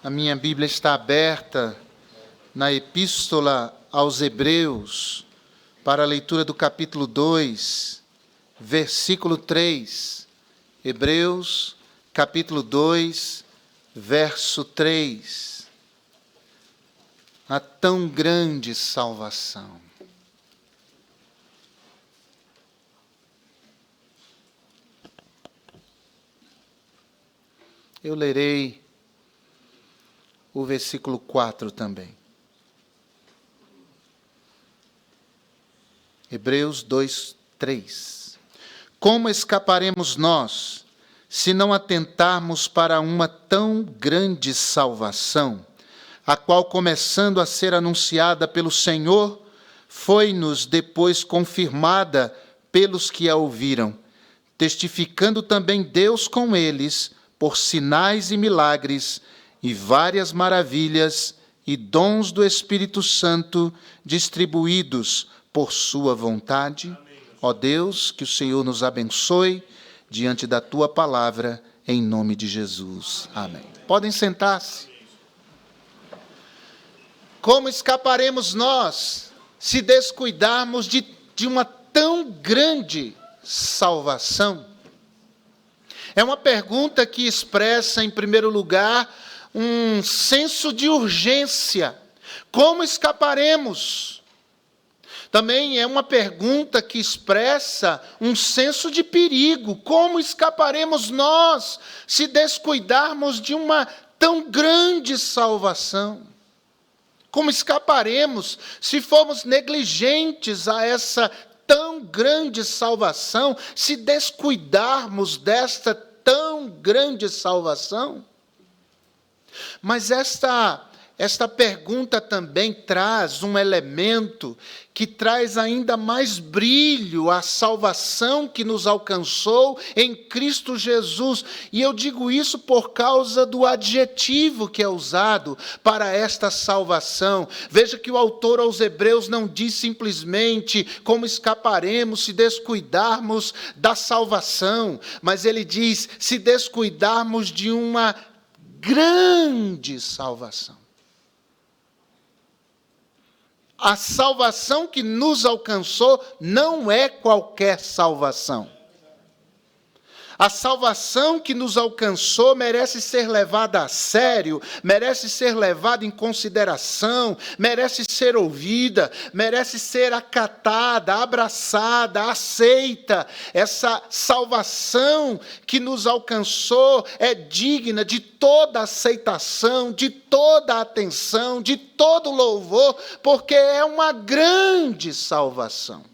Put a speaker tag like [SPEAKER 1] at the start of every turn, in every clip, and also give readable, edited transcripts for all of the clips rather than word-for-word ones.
[SPEAKER 1] A minha Bíblia está aberta na Epístola aos Hebreus, para a leitura do capítulo 2, versículo 3. Hebreus, capítulo 2, verso 3. A tão grande salvação. Eu lerei o versículo 4 também. Hebreus 2, 3. Como escaparemos nós, se não atentarmos para uma tão grande salvação, a qual, começando a ser anunciada pelo Senhor, foi-nos depois confirmada pelos que a ouviram, testificando também Deus com eles, por sinais e milagres, e várias maravilhas e dons do Espírito Santo distribuídos por sua vontade. Ó Deus, que o Senhor nos abençoe diante da tua palavra, em nome de Jesus. Amém. Podem sentar-se. Como escaparemos nós se descuidarmos de uma tão grande salvação? É uma pergunta que expressa, em primeiro lugar, um senso de urgência. Como escaparemos? Também é uma pergunta que expressa um senso de perigo. Como escaparemos nós se descuidarmos de uma tão grande salvação? Como escaparemos se formos negligentes a essa tão grande salvação, se descuidarmos desta tão grande salvação? Mas esta pergunta também traz um elemento que traz ainda mais brilho à salvação que nos alcançou em Cristo Jesus. E eu digo isso por causa do adjetivo que é usado para esta salvação. Veja que o autor aos Hebreus não diz simplesmente como escaparemos se descuidarmos da salvação, mas ele diz se descuidarmos de uma grande salvação. A salvação que nos alcançou não é qualquer salvação. A salvação que nos alcançou merece ser levada a sério, merece ser levada em consideração, merece ser ouvida, merece ser acatada, abraçada, aceita. Essa salvação que nos alcançou é digna de toda aceitação, de toda atenção, de todo louvor, porque é uma grande salvação.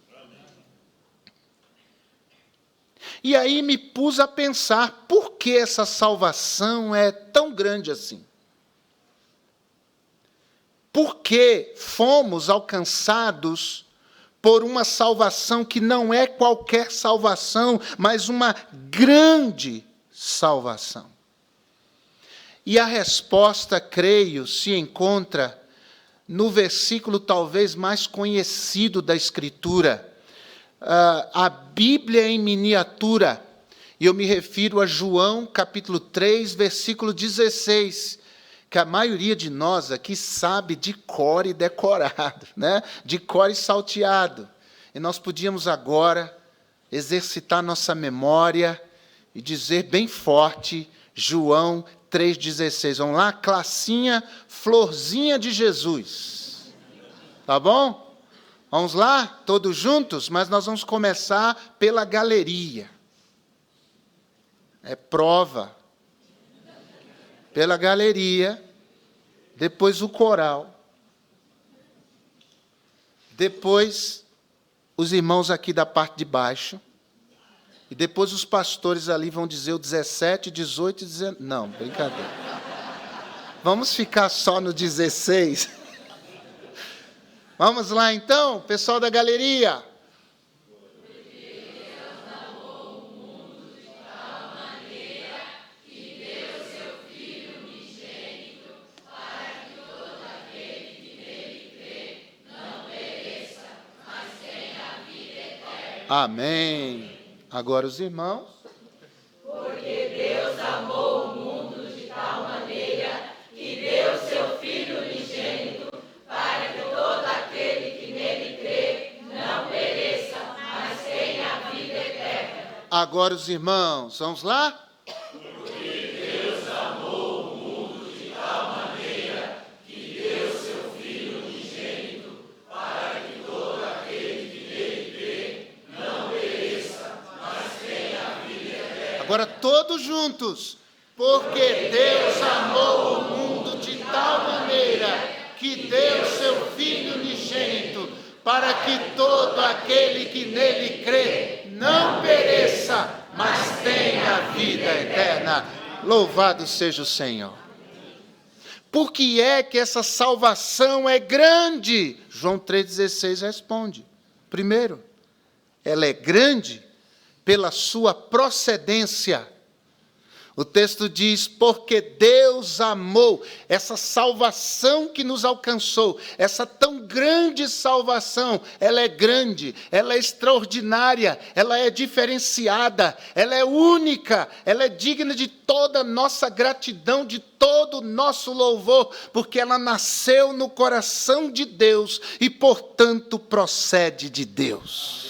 [SPEAKER 1] E aí me pus a pensar, por que essa salvação é tão grande assim? Por que fomos alcançados por uma salvação que não é qualquer salvação, mas uma grande salvação? E a resposta, creio, se encontra no versículo talvez mais conhecido da Escritura, a Bíblia em miniatura, e eu me refiro a João, capítulo 3, versículo 16, que a maioria de nós aqui sabe de cor e decorado, né? De cor e salteado. E nós podíamos agora exercitar nossa memória e dizer bem forte, João 3,16. Vamos lá? Classinha, florzinha de Jesus. Tá bom? Vamos lá, todos juntos, mas nós vamos começar pela galeria. É prova. Pela galeria, depois o coral, depois os irmãos aqui da parte de baixo, e depois os pastores ali vão dizer o 17, 18 e 19. Não, brincadeira. Vamos ficar só no 16. Vamos lá então, pessoal da galeria. Amém. Agora os irmãos.
[SPEAKER 2] Porque Deus amou o mundo de tal maneira que
[SPEAKER 1] Agora os irmãos, vamos lá? Agora todos juntos. Porque Deus amou o mundo de tal maneira que deu seu Filho unigênito, para que todo aquele que nele crê não pereça, mas tenha vida eterna. Louvado seja o Senhor. Por que é que essa salvação é grande? João 3,16 responde. Primeiro, ela é grande pela sua procedência. O texto diz, porque Deus amou, essa salvação que nos alcançou, essa tão grande salvação, ela é grande, ela é extraordinária, ela é diferenciada, ela é única, ela é digna de toda a nossa gratidão, de todo o nosso louvor, porque ela nasceu no coração de Deus e, portanto, procede de Deus.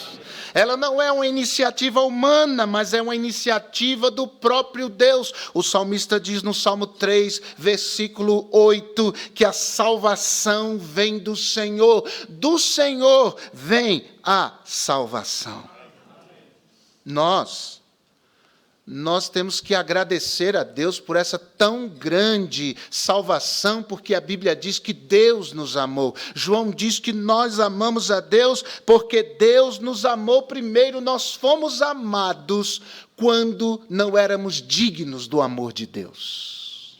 [SPEAKER 1] Ela não é uma iniciativa humana, mas é uma iniciativa do próprio Deus. O salmista diz no Salmo 3, versículo 8, que a salvação vem do Senhor. Do Senhor vem a salvação. Nós temos que agradecer a Deus por essa tão grande salvação, porque a Bíblia diz que Deus nos amou. João diz que nós amamos a Deus porque Deus nos amou primeiro. Nós fomos amados quando não éramos dignos do amor de Deus.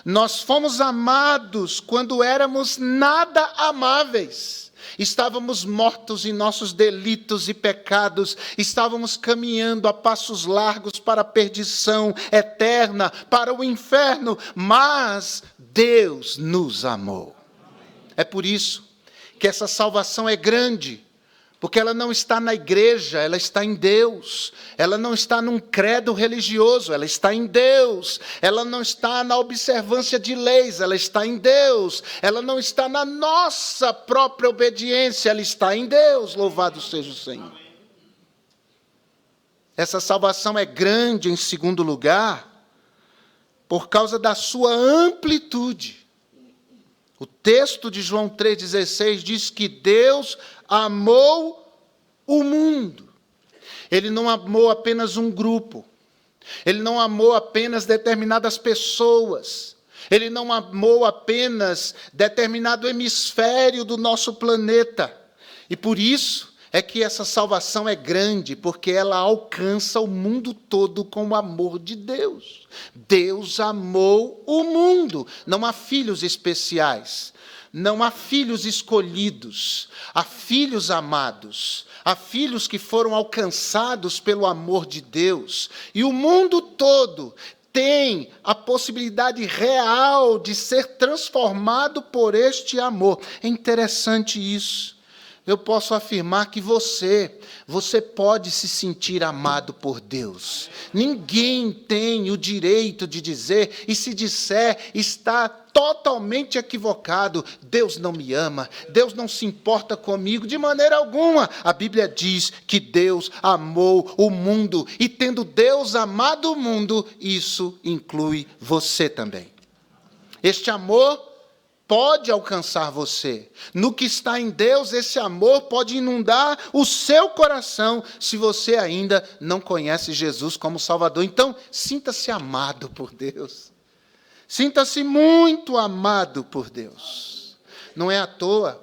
[SPEAKER 1] Nós fomos amados quando éramos nada amáveis. Estávamos mortos em nossos delitos e pecados, estávamos caminhando a passos largos para a perdição eterna, para o inferno, mas Deus nos amou. É por isso que essa salvação é grande, porque ela não está na igreja, ela está em Deus. Ela não está num credo religioso, ela está em Deus. Ela não está na observância de leis, ela está em Deus. Ela não está na nossa própria obediência, ela está em Deus. Louvado seja o Senhor. Essa salvação é grande, em segundo lugar, por causa da sua amplitude. O texto de João 3,16 diz que Deus amou o mundo. Ele não amou apenas um grupo. Ele não amou apenas determinadas pessoas. Ele não amou apenas determinado hemisfério do nosso planeta. E por isso é que essa salvação é grande, porque ela alcança o mundo todo com o amor de Deus. Deus amou o mundo. Não há filhos especiais. Não há filhos escolhidos, há filhos amados, há filhos que foram alcançados pelo amor de Deus. E o mundo todo tem a possibilidade real de ser transformado por este amor. É interessante isso. Eu posso afirmar que você pode se sentir amado por Deus. Ninguém tem o direito de dizer, e se disser, está totalmente equivocado. Deus não me ama, Deus não se importa comigo de maneira alguma. A Bíblia diz que Deus amou o mundo, e tendo Deus amado o mundo, isso inclui você também. Este amor pode alcançar você. No que está em Deus, esse amor pode inundar o seu coração, se você ainda não conhece Jesus como Salvador. Então, sinta-se amado por Deus. Sinta-se muito amado por Deus. Não é à toa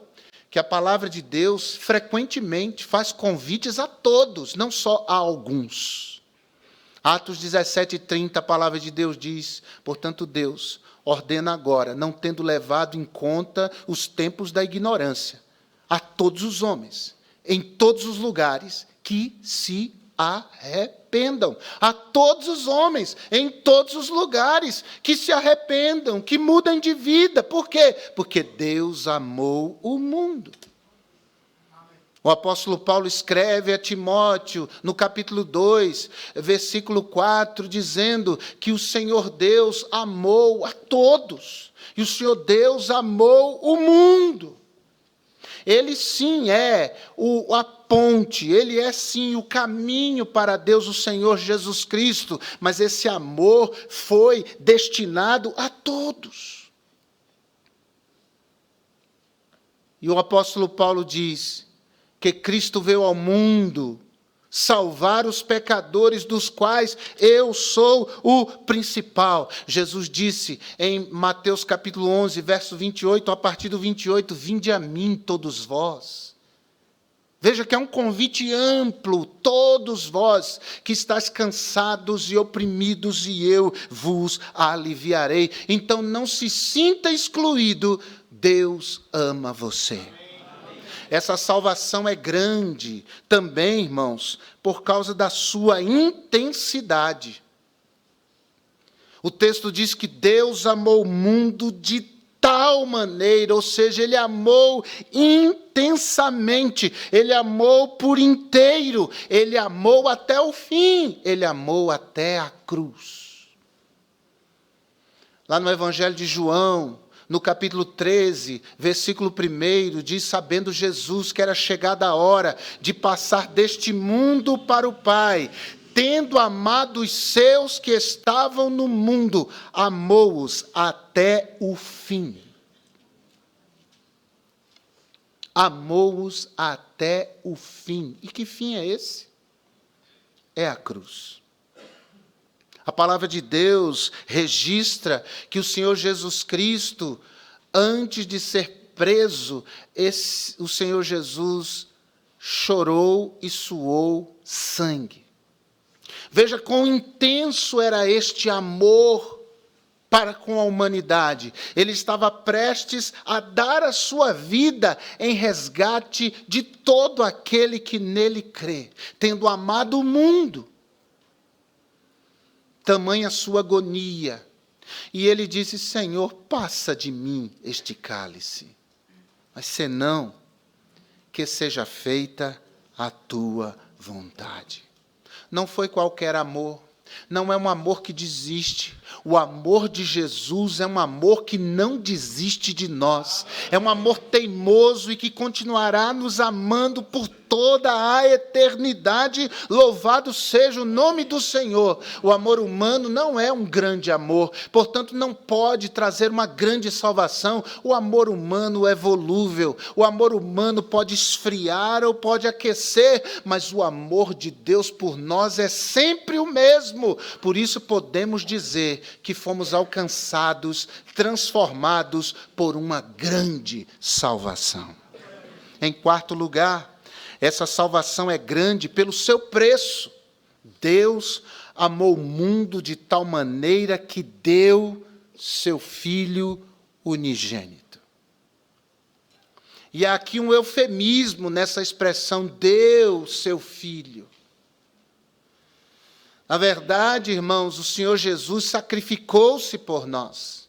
[SPEAKER 1] que a palavra de Deus frequentemente faz convites a todos, não só a alguns. Atos 17:30, a palavra de Deus diz, portanto, Deus ordena agora, não tendo levado em conta os tempos da ignorância, a todos os homens, em todos os lugares, que se arrependam. A todos os homens, em todos os lugares, que se arrependam, que mudem de vida. Por quê? Porque Deus amou o mundo. O apóstolo Paulo escreve a Timóteo, no capítulo 2, versículo 4, dizendo que o Senhor Deus amou a todos, e o Senhor Deus amou o mundo. Ele sim é ponte, ele é sim o caminho para Deus, o Senhor Jesus Cristo, mas esse amor foi destinado a todos. E o apóstolo Paulo diz que Cristo veio ao mundo salvar os pecadores, dos quais eu sou o principal. Jesus disse em Mateus capítulo 11, verso 28, a partir do 28, vinde a mim todos vós. Veja que é um convite amplo, todos vós que estáis cansados e oprimidos, e eu vos aliviarei. Então não se sinta excluído, Deus ama você. Essa salvação é grande também, irmãos, por causa da sua intensidade. O texto diz que Deus amou o mundo de tal maneira, ou seja, Ele amou intensamente, Ele amou por inteiro, Ele amou até o fim, Ele amou até a cruz. Lá no Evangelho de João, no capítulo 13, versículo 1, diz, sabendo Jesus que era chegada a hora de passar deste mundo para o Pai, tendo amado os seus que estavam no mundo, amou-os até o fim. Amou-os até o fim. E que fim é esse? É a cruz. A palavra de Deus registra que o Senhor Jesus Cristo, antes de ser preso, o Senhor Jesus chorou e suou sangue. Veja quão intenso era este amor para com a humanidade. Ele estava prestes a dar a sua vida em resgate de todo aquele que nele crê, tendo amado o mundo. Tamanha sua agonia. E ele disse, Senhor, passa de mim este cálice, mas senão, que seja feita a tua vontade. Não foi qualquer amor, não é um amor que desiste. O amor de Jesus é um amor que não desiste de nós. É um amor teimoso e que continuará nos amando por toda a eternidade. Louvado seja o nome do Senhor. O amor humano não é um grande amor, portanto não pode trazer uma grande salvação. O amor humano é volúvel, o amor humano pode esfriar ou pode aquecer, mas o amor de Deus por nós é sempre o mesmo. Por isso podemos dizer que fomos alcançados, transformados por uma grande salvação. Em quarto lugar, essa salvação é grande pelo seu preço. Deus amou o mundo de tal maneira que deu seu Filho unigênito. E há aqui um eufemismo nessa expressão, deu seu Filho. Na verdade, irmãos, o Senhor Jesus sacrificou-se por nós.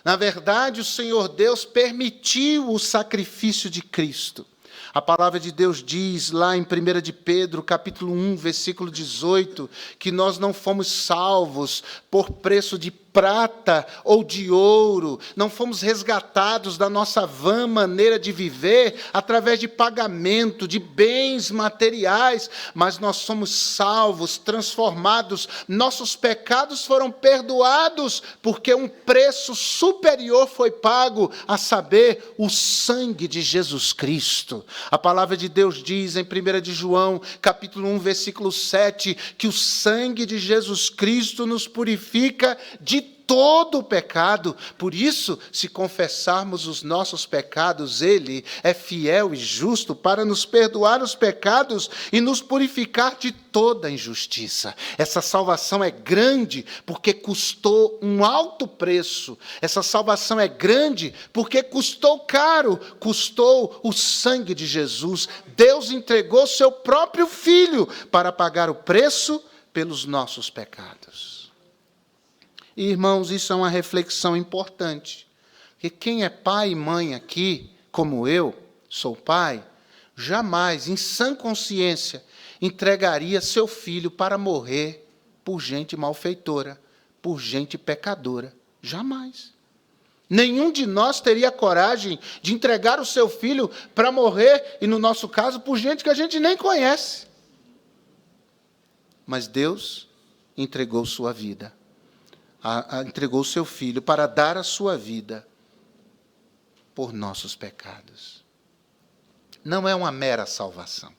[SPEAKER 1] Na verdade, o Senhor Deus permitiu o sacrifício de Cristo. A palavra de Deus diz lá em 1 de Pedro, capítulo 1, versículo 18, que nós não fomos salvos por preço de prata ou de ouro, não fomos resgatados da nossa vã maneira de viver através de pagamento, de bens materiais, mas nós somos salvos, transformados, nossos pecados foram perdoados, porque um preço superior foi pago, a saber, o sangue de Jesus Cristo. A palavra de Deus diz em 1 de João, capítulo 1, versículo 7, que o sangue de Jesus Cristo nos purifica de todo o pecado. Por isso, se confessarmos os nossos pecados, Ele é fiel e justo para nos perdoar os pecados e nos purificar de toda injustiça. Essa salvação é grande porque custou um alto preço. Essa salvação é grande porque custou caro, custou o sangue de Jesus. Deus entregou seu próprio Filho para pagar o preço pelos nossos pecados. E, irmãos, isso é uma reflexão importante. Porque quem é pai e mãe aqui, como eu, sou pai, jamais, em sã consciência, entregaria seu filho para morrer por gente malfeitora, por gente pecadora. Jamais. Nenhum de nós teria coragem de entregar o seu filho para morrer, e no nosso caso, por gente que a gente nem conhece. Mas Deus entregou sua vida, entregou o seu filho para dar a sua vida por nossos pecados. Não é uma mera salvação.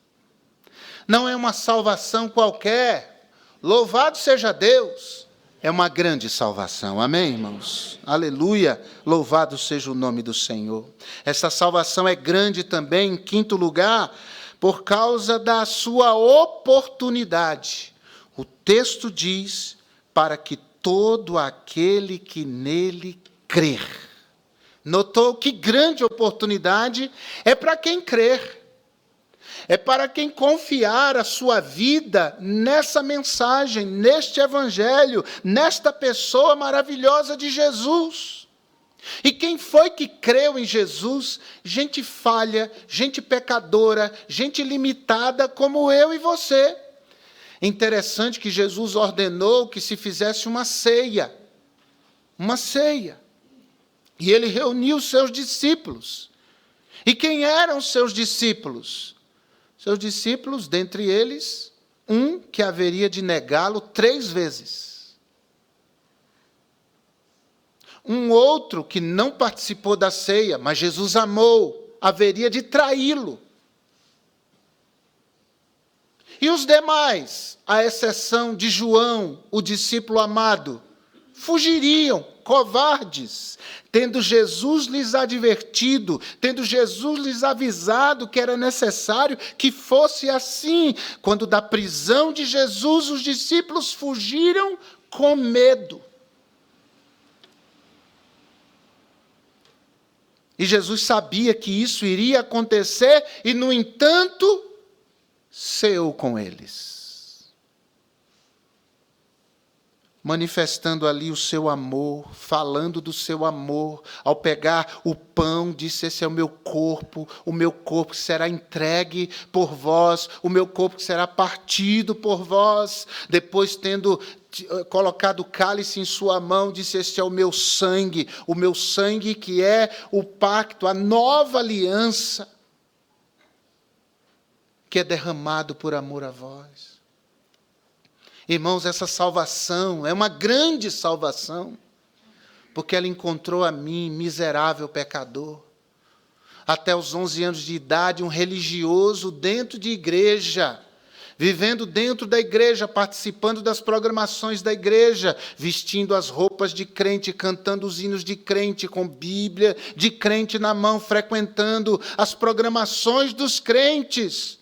[SPEAKER 1] Não é uma salvação qualquer. Louvado seja Deus. É uma grande salvação. Amém, irmãos? Aleluia. Louvado seja o nome do Senhor. Essa salvação é grande também, em quinto lugar, por causa da sua oportunidade. O texto diz, para que todo aquele que nele crer. Notou que grande oportunidade é para quem crer. É para quem confiar a sua vida nessa mensagem, neste evangelho, nesta pessoa maravilhosa de Jesus. E quem foi que creu em Jesus? Gente falha, gente pecadora, gente limitada como eu e você. Interessante que Jesus ordenou que se fizesse uma ceia. Uma ceia. E ele reuniu os seus discípulos. E quem eram os seus discípulos? Seus discípulos, dentre eles, um que haveria de negá-lo 3 vezes. Um outro que não participou da ceia, mas Jesus amou, haveria de traí-lo. E os demais, à exceção de João, o discípulo amado, fugiriam, covardes, tendo Jesus lhes advertido, tendo Jesus lhes avisado que era necessário que fosse assim. Quando da prisão de Jesus, os discípulos fugiram com medo. E Jesus sabia que isso iria acontecer e, no entanto, ceou com eles, manifestando ali o seu amor, falando do seu amor. Ao pegar o pão, disse: esse é o meu corpo que será entregue por vós, o meu corpo que será partido por vós. Depois, tendo colocado o cálice em sua mão, disse: este é o meu sangue que é o pacto, a nova aliança, que é derramado por amor a vós. Irmãos, essa salvação é uma grande salvação, porque ela encontrou a mim, miserável pecador, até os 11 anos de idade, um religioso dentro de igreja, vivendo dentro da igreja, participando das programações da igreja, vestindo as roupas de crente, cantando os hinos de crente, com Bíblia de crente na mão, frequentando as programações dos crentes,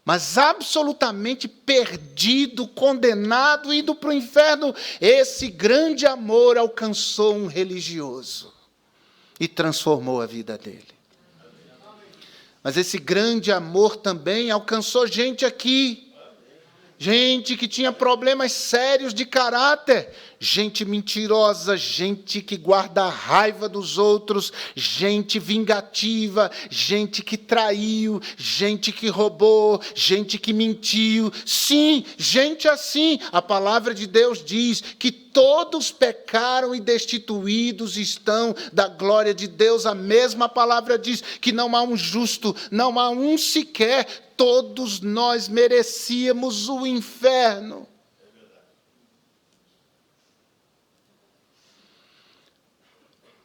[SPEAKER 1] mas absolutamente perdido, condenado, indo para o inferno. Esse grande amor alcançou um religioso e transformou a vida dele. Mas esse grande amor também alcançou gente aqui, gente que tinha problemas sérios de caráter, gente mentirosa, gente que guarda a raiva dos outros, gente vingativa, gente que traiu, gente que roubou, gente que mentiu. Sim, gente assim. A palavra de Deus diz que todos pecaram e destituídos estão da glória de Deus. A mesma palavra diz que não há um justo, não há um sequer. Todos nós merecíamos o inferno.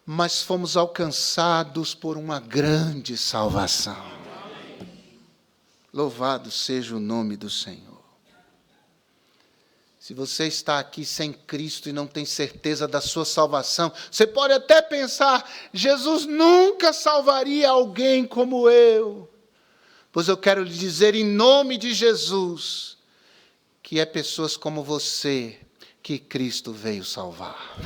[SPEAKER 1] Mas fomos alcançados por uma grande salvação. Louvado seja o nome do Senhor. Se você está aqui sem Cristo e não tem certeza da sua salvação, você pode até pensar: Jesus nunca salvaria alguém como eu. Pois eu quero lhe dizer, em nome de Jesus, que é pessoas como você que Cristo veio salvar.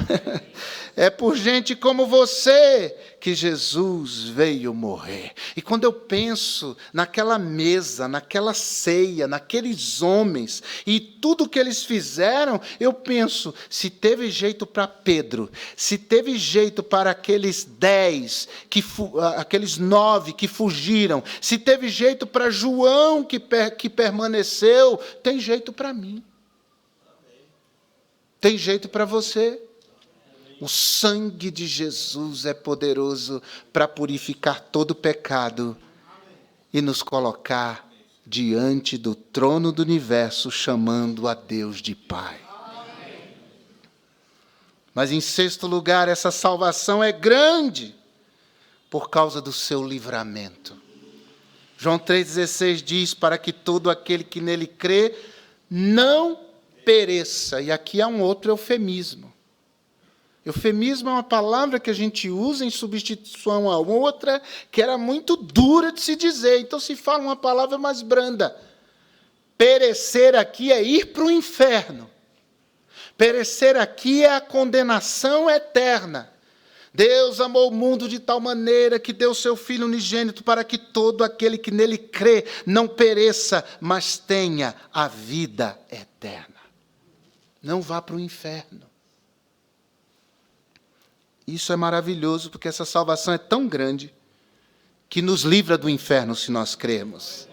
[SPEAKER 1] É por gente como você que Jesus veio morrer. E quando eu penso naquela mesa, naquela ceia, naqueles homens e tudo que eles fizeram, eu penso, se teve jeito para Pedro, se teve jeito para aqueles 10, aqueles 9 que fugiram, se teve jeito para João que permaneceu, tem jeito para mim. Tem jeito para você. O sangue de Jesus é poderoso para purificar todo pecado e nos colocar diante do trono do universo, chamando a Deus de Pai. Mas em sexto lugar, essa salvação é grande por causa do seu livramento. João 3,16 diz, para que todo aquele que nele crê não pereça. E aqui há um outro eufemismo. Eufemismo é uma palavra que a gente usa em substituição a outra, que era muito dura de se dizer. Então se fala uma palavra mais branda. Perecer aqui é ir para o inferno. Perecer aqui é a condenação eterna. Deus amou o mundo de tal maneira que deu seu Filho unigênito para que todo aquele que nele crê não pereça, mas tenha a vida eterna. Não vá para o inferno. Isso é maravilhoso, porque essa salvação é tão grande que nos livra do inferno se nós cremos.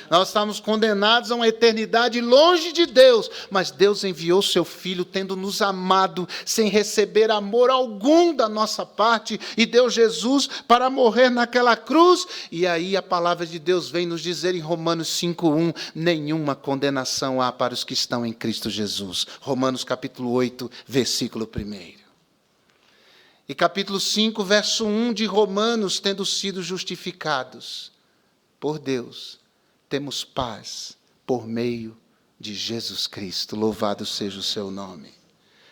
[SPEAKER 1] Nós estamos condenados a uma eternidade longe de Deus, mas Deus enviou seu Filho, tendo nos amado, sem receber amor algum da nossa parte, e deu Jesus para morrer naquela cruz. E aí a palavra de Deus vem nos dizer em Romanos 5,1, nenhuma condenação há para os que estão em Cristo Jesus. Romanos capítulo 8, versículo 1. E capítulo 5, verso 1 de Romanos, tendo sido justificados por Deus, temos paz por meio de Jesus Cristo. Louvado seja o seu nome.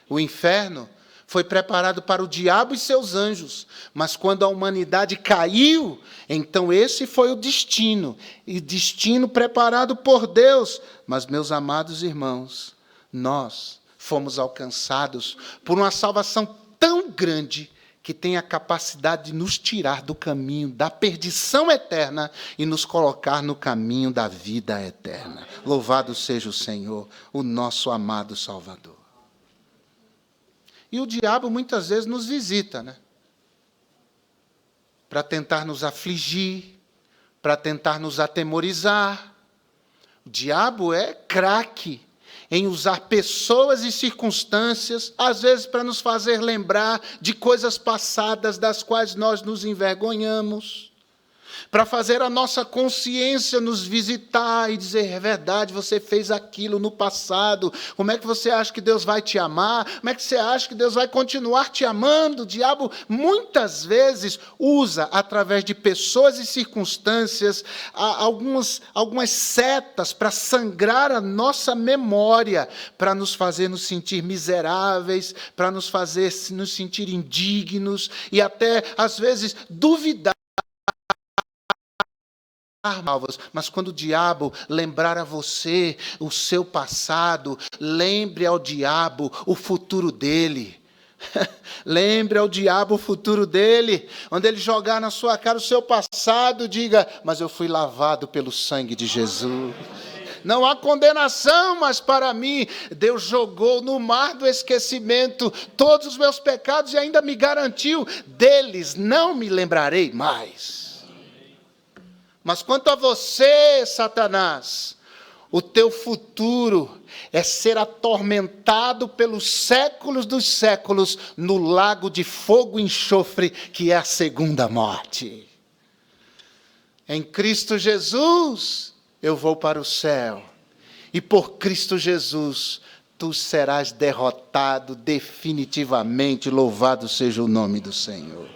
[SPEAKER 1] O inferno foi preparado para o diabo e seus anjos, mas quando a humanidade caiu, então esse foi o destino, e destino preparado por Deus. Mas, meus amados irmãos, nós fomos alcançados por uma salvação tão grande que tem a capacidade de nos tirar do caminho da perdição eterna e nos colocar no caminho da vida eterna. Louvado seja o Senhor, o nosso amado Salvador. E o diabo muitas vezes nos visita, né? Para tentar nos afligir, para tentar nos atemorizar. O diabo é craque em usar pessoas e circunstâncias, às vezes para nos fazer lembrar de coisas passadas das quais nós nos envergonhamos, para fazer a nossa consciência nos visitar e dizer, é verdade, você fez aquilo no passado, como é que você acha que Deus vai te amar? Como é que você acha que Deus vai continuar te amando? O diabo muitas vezes usa, através de pessoas e circunstâncias, algumas setas para sangrar a nossa memória, para nos fazer nos sentir miseráveis, para nos fazer nos sentir indignos e até, às vezes, duvidar. Mas quando o diabo lembrar a você o seu passado, lembre ao diabo o futuro dele. Lembre ao diabo o futuro dele. Quando ele jogar na sua cara o seu passado, diga, mas eu fui lavado pelo sangue de Jesus. Não há condenação mais para mim. Deus jogou no mar do esquecimento todos os meus pecados e ainda me garantiu, deles não me lembrarei mais. Mas quanto a você, Satanás, o teu futuro é ser atormentado pelos séculos dos séculos no lago de fogo e enxofre, que é a segunda morte. Em Cristo Jesus, eu vou para o céu. E por Cristo Jesus, tu serás derrotado definitivamente. Louvado seja o nome do Senhor.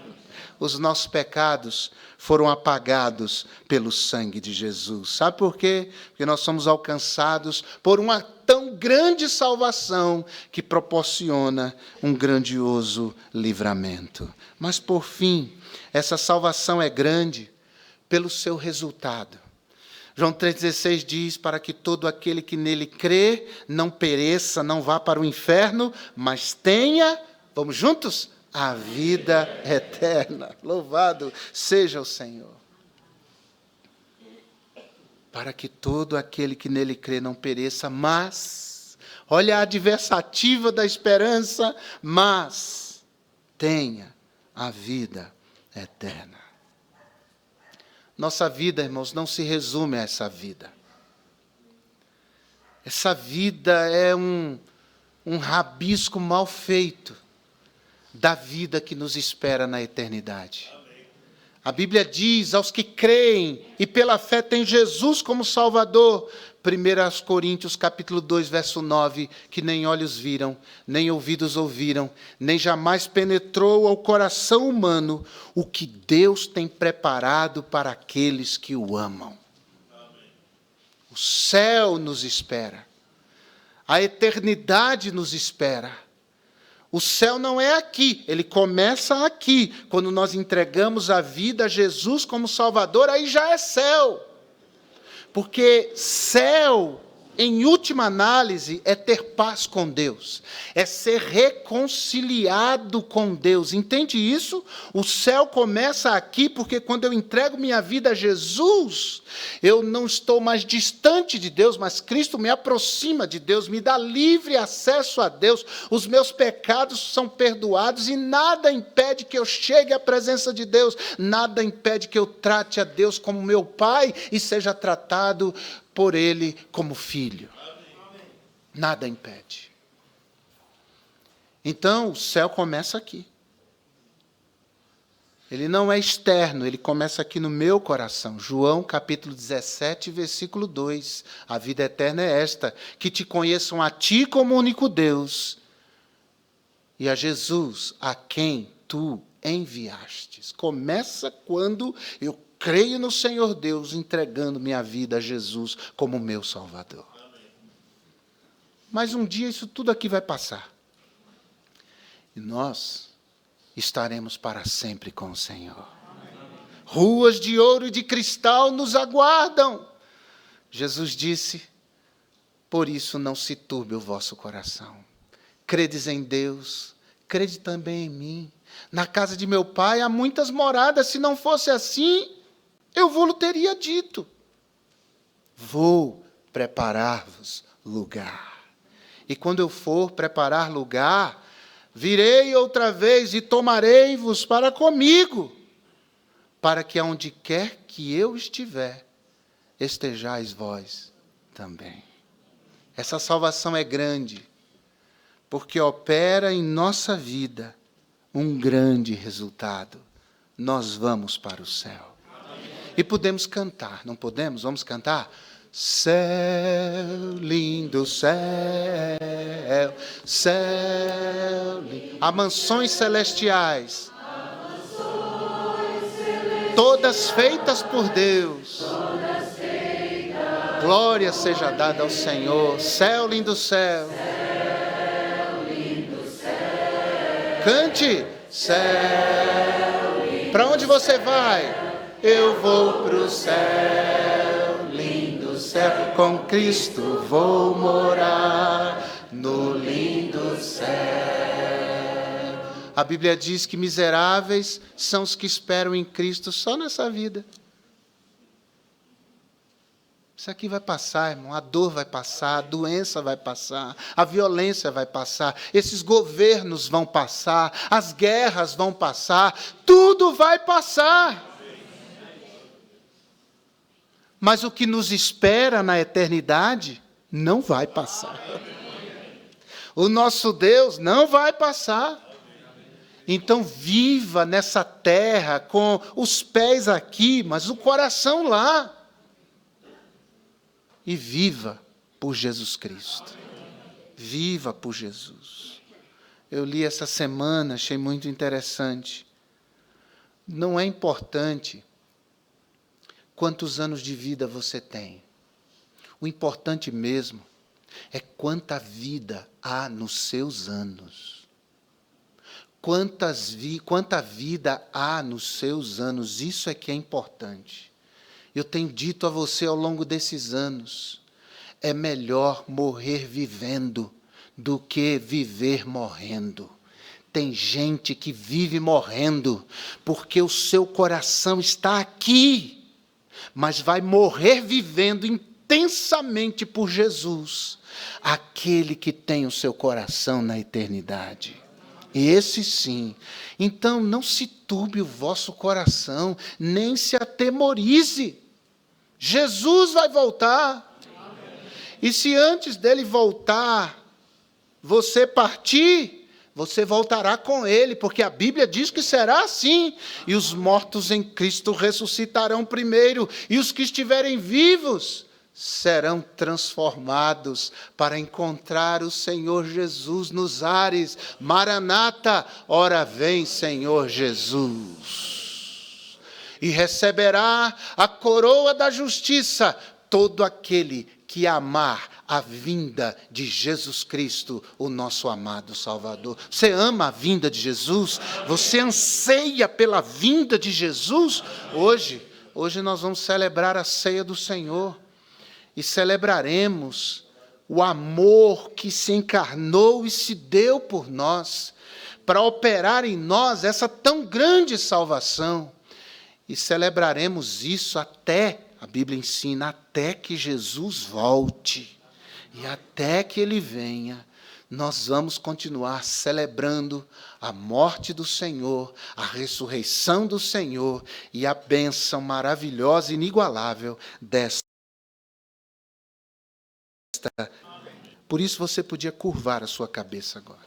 [SPEAKER 1] Os nossos pecados foram apagados pelo sangue de Jesus. Sabe por quê? Porque nós somos alcançados por uma tão grande salvação que proporciona um grandioso livramento. Mas, por fim, essa salvação é grande pelo seu resultado. João 3,16 diz, para que todo aquele que nele crê não pereça, não vá para o inferno, mas tenha, vamos juntos? A vida eterna. Louvado seja o Senhor. Para que todo aquele que nele crê não pereça, mas, olha a adversativa da esperança, mas tenha a vida eterna. Nossa vida, irmãos, não se resume a essa vida. Essa vida é um rabisco mal feito da vida que nos espera na eternidade. A Bíblia diz aos que creem e pela fé têm Jesus como Salvador, 1 Coríntios capítulo 2, verso 9, que nem olhos viram, nem ouvidos ouviram, nem jamais penetrou ao coração humano o que Deus tem preparado para aqueles que o amam. O céu nos espera, a eternidade nos espera. O céu não é aqui, ele começa aqui. Quando nós entregamos a vida a Jesus como Salvador, aí já é céu. Porque céu, em última análise, é ter paz com Deus, é ser reconciliado com Deus. Entende isso? O céu começa aqui, porque quando eu entrego minha vida a Jesus, eu não estou mais distante de Deus, mas Cristo me aproxima de Deus, me dá livre acesso a Deus, os meus pecados são perdoados e nada impede que eu chegue à presença de Deus, nada impede que eu trate a Deus como meu Pai e seja tratado por Ele como filho. Nada impede. Então, o céu começa aqui. Ele não é externo, ele começa aqui no meu coração. João, capítulo 17, versículo 2. A vida eterna é esta, que te conheçam a ti como único Deus e a Jesus, a quem tu enviastes. Começa quando eu creio no Senhor Deus, entregando minha vida a Jesus como meu Salvador. Mas um dia isso tudo aqui vai passar. E nós estaremos para sempre com o Senhor. Ruas de ouro e de cristal nos aguardam. Jesus disse, por isso não se turbe o vosso coração. Credes em Deus, crede também em mim. Na casa de meu Pai há muitas moradas, se não fosse assim, eu vou-lhe teria dito. Vou preparar-vos lugar. E quando eu for preparar lugar, virei outra vez e tomarei-vos para comigo, para que aonde quer que eu estiver, estejais vós também. Essa salvação é grande, porque opera em nossa vida um grande resultado. Nós vamos para o céu. E podemos cantar, não podemos? Vamos cantar? Céu, lindo céu, céu lindo. Há mansões celestiais, todas feitas por Deus. Glória seja dada ao Senhor. Céu, lindo céu. Cante. Céu. Para onde você vai? Eu vou para o céu, lindo céu, com Cristo vou morar no lindo céu. A Bíblia diz que miseráveis são os que esperam em Cristo só nessa vida. Isso aqui vai passar, irmão, a dor vai passar, a doença vai passar, a violência vai passar, esses governos vão passar, as guerras vão passar, tudo vai passar. Mas o que nos espera na eternidade não vai passar. O nosso Deus não vai passar. Então viva nessa terra com os pés aqui, mas o coração lá. E viva por Jesus Cristo. Viva por Jesus. Eu li essa semana, achei muito interessante. Não é importante quantos anos de vida você tem. O importante mesmo é quanta vida há nos seus anos. Quanta vida há nos seus anos, isso é que é importante. Eu tenho dito a você ao longo desses anos, é melhor morrer vivendo do que viver morrendo. Tem gente que vive morrendo porque o seu coração está aqui, mas vai morrer vivendo intensamente por Jesus, aquele que tem o seu coração na eternidade. Esse sim. Então, não se turbe o vosso coração, nem se atemorize. Jesus vai voltar. Amém. E se antes dele voltar, você partir, você voltará com ele, porque a Bíblia diz que será assim. E os mortos em Cristo ressuscitarão primeiro, e os que estiverem vivos serão transformados para encontrar o Senhor Jesus nos ares. Maranata, ora vem, Senhor Jesus. E receberá a coroa da justiça todo aquele que amar a vinda de Jesus Cristo, o nosso amado Salvador. Você ama a vinda de Jesus? Você anseia pela vinda de Jesus? Hoje nós vamos celebrar a ceia do Senhor. E celebraremos o amor que se encarnou e se deu por nós, para operar em nós essa tão grande salvação. E celebraremos isso até, a Bíblia ensina, até que Jesus volte. E até que Ele venha, nós vamos continuar celebrando a morte do Senhor, a ressurreição do Senhor e a bênção maravilhosa e inigualável desta. Por isso você podia curvar a sua cabeça agora,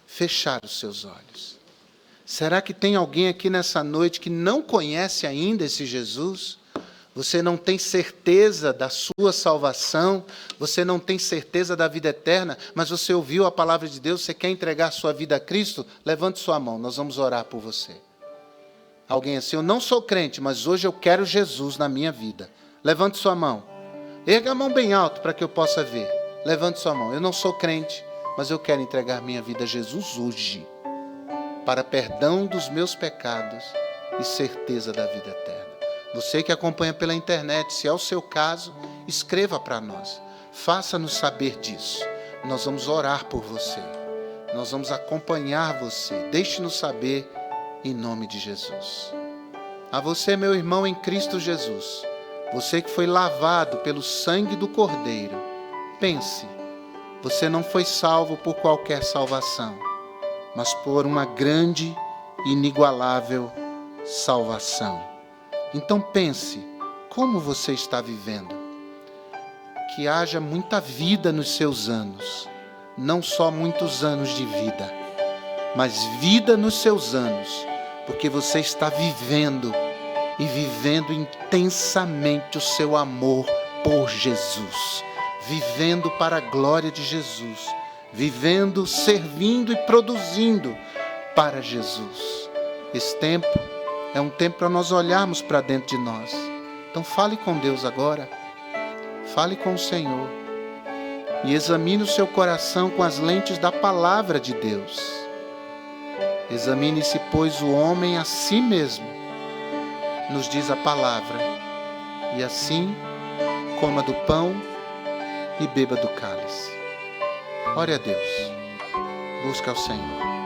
[SPEAKER 1] fechar os seus olhos. Será que tem alguém aqui nessa noite que não conhece ainda esse Jesus? Você não tem certeza da sua salvação, você não tem certeza da vida eterna, mas você ouviu a palavra de Deus, você quer entregar sua vida a Cristo? Levante sua mão, nós vamos orar por você. Alguém assim, eu não sou crente, mas hoje eu quero Jesus na minha vida. Levante sua mão. Erga a mão bem alto para que eu possa ver. Levante sua mão. Eu não sou crente, mas eu quero entregar minha vida a Jesus hoje, para perdão dos meus pecados e certeza da vida eterna. Você que acompanha pela internet, se é o seu caso, escreva para nós. Faça-nos saber disso. Nós vamos orar por você. Nós vamos acompanhar você. Deixe-nos saber em nome de Jesus. A você, meu irmão em Cristo Jesus, você que foi lavado pelo sangue do Cordeiro, pense, você não foi salvo por qualquer salvação, mas por uma grande e inigualável salvação. Então pense, como você está vivendo? Que haja muita vida nos seus anos, não só muitos anos de vida, mas vida nos seus anos, porque você está vivendo e vivendo intensamente o seu amor por Jesus, vivendo para a glória de Jesus, vivendo, servindo e produzindo para Jesus. Esse tempo é um tempo para nós olharmos para dentro de nós. Então fale com Deus agora, fale com o Senhor e examine o seu coração com as lentes da palavra de Deus. Examine-se, pois, o homem a si mesmo, nos diz a palavra, e assim coma do pão e beba do cálice. Ore a Deus, busque ao Senhor.